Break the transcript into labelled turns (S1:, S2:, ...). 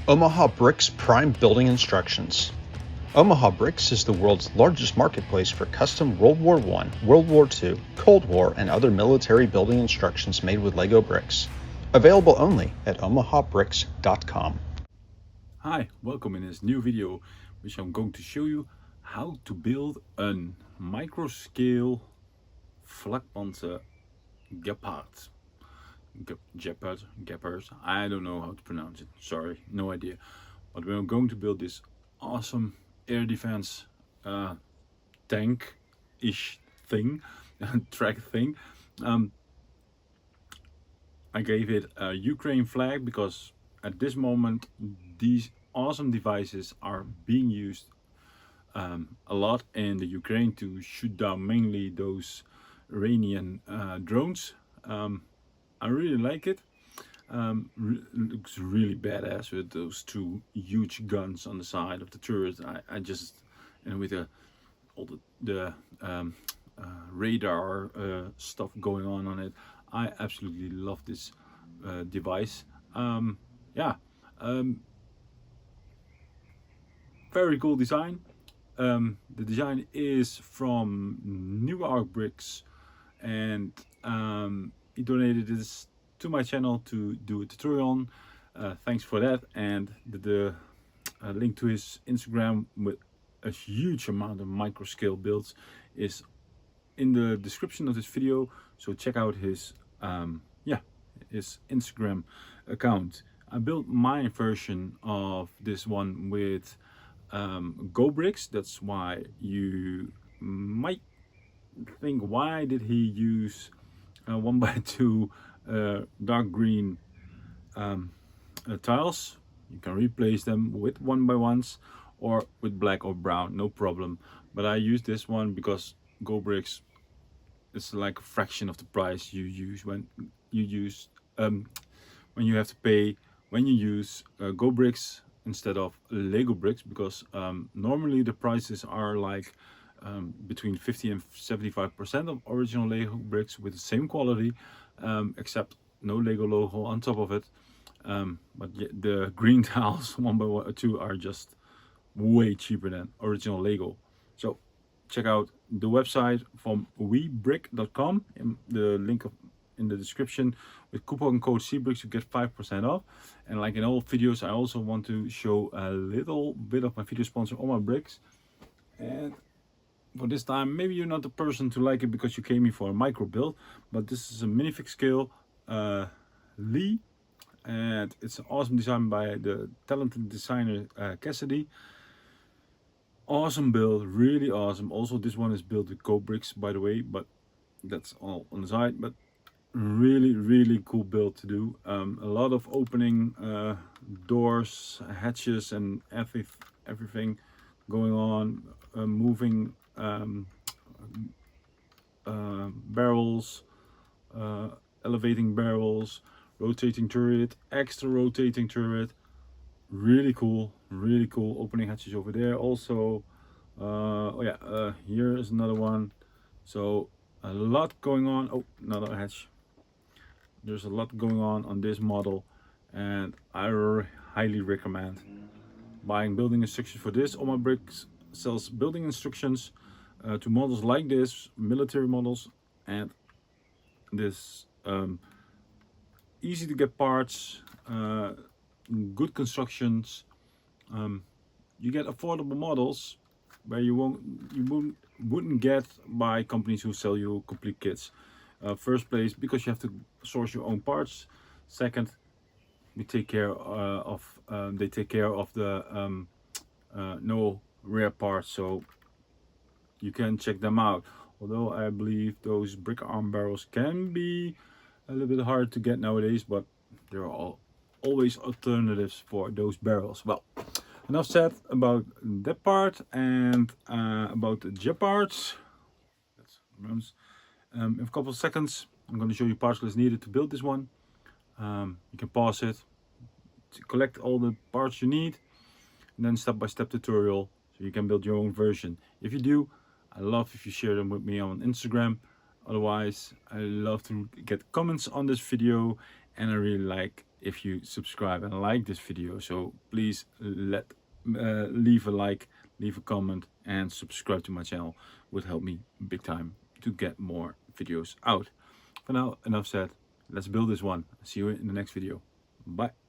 S1: Omaha Bricks Prime Building Instructions. Omaha Bricks is the world's largest marketplace for custom World War I, World War II, Cold War, and other military building instructions made with Lego bricks. Available only at omahabricks.com.
S2: Hi, welcome in this new video, which I'm going to show you how to build a micro-scale Flakpanzer Gepard. Gepard, I don't know how to pronounce it, sorry, no idea. But we're going to build this awesome air defense tank-ish thing, track thing. I gave it a Ukraine flag because at this moment these awesome devices are being used a lot in the Ukraine to shoot down mainly those Iranian drones. I really like it. Looks really badass with those two huge guns on the side of the turret. I just, and with all the radar stuff going on it, I absolutely love this device. Yeah, very cool design. The design is from New Arc Bricks, and he donated this to my channel to do a tutorial on. Thanks for that, and the link to his Instagram with a huge amount of micro scale builds is in the description of this video, so check out his his Instagram account. I built my version of this one with Go bricks. That's why you might think, why did he use 1x2 dark green tiles? You can replace them with 1x1s or with black or brown, no problem. But I use this one because Go bricks is like a fraction of the price you use when you use when you have to pay when you use Go bricks instead of Lego bricks, because normally the prices are like between 50 and 75% of original Lego bricks with the same quality, except no Lego logo on top of it. But the green tiles 1x2 are just way cheaper than original Lego. So check out the website from webrick.com, in the link in the description. With coupon code CBRICKS you get 5% off. And like in all videos, I also want to show a little bit of my video sponsor, Omaha Bricks. And for this time, maybe you're not the person to like it because you came here for a micro build, but this is a minifig scale Lee, and it's an awesome design by the talented designer Cassidy. Awesome build, really awesome. Also, this one is built with Go bricks, by the way, but that's all on the side. But really cool build to do. A lot of opening doors, hatches, and everything going on, moving barrels, elevating barrels, rotating turret, extra rotating turret. Really cool opening hatches over there also. Here is another one. So a lot going on. Oh, another hatch. There's a lot going on this model, and I highly recommend buying building instructions for this. Omaha Bricks sells building instructions to models like this, military models, and this easy to get parts, good constructions. You get affordable models where you wouldn't get by companies who sell you complete kits. First place, because you have to source your own parts. Second, we take care of they take care of the no rare parts, so you can check them out. Although I believe those brick arm barrels can be a little bit hard to get nowadays, but there are always alternatives for those barrels. Well, enough said about that part, and about the Gepards. In a couple of seconds I'm going to show you parts list needed to build this one. You can pause it to collect all the parts you need, and then step-by-step tutorial so you can build your own version. If you do, I love if you share them with me on Instagram. Otherwise, I love to get comments on this video, and I really like if you subscribe and like this video. So please leave a like, leave a comment, and subscribe to my channel. Would help me big time to get more videos out. For now, enough said. Let's build this one. See you in the next video. Bye.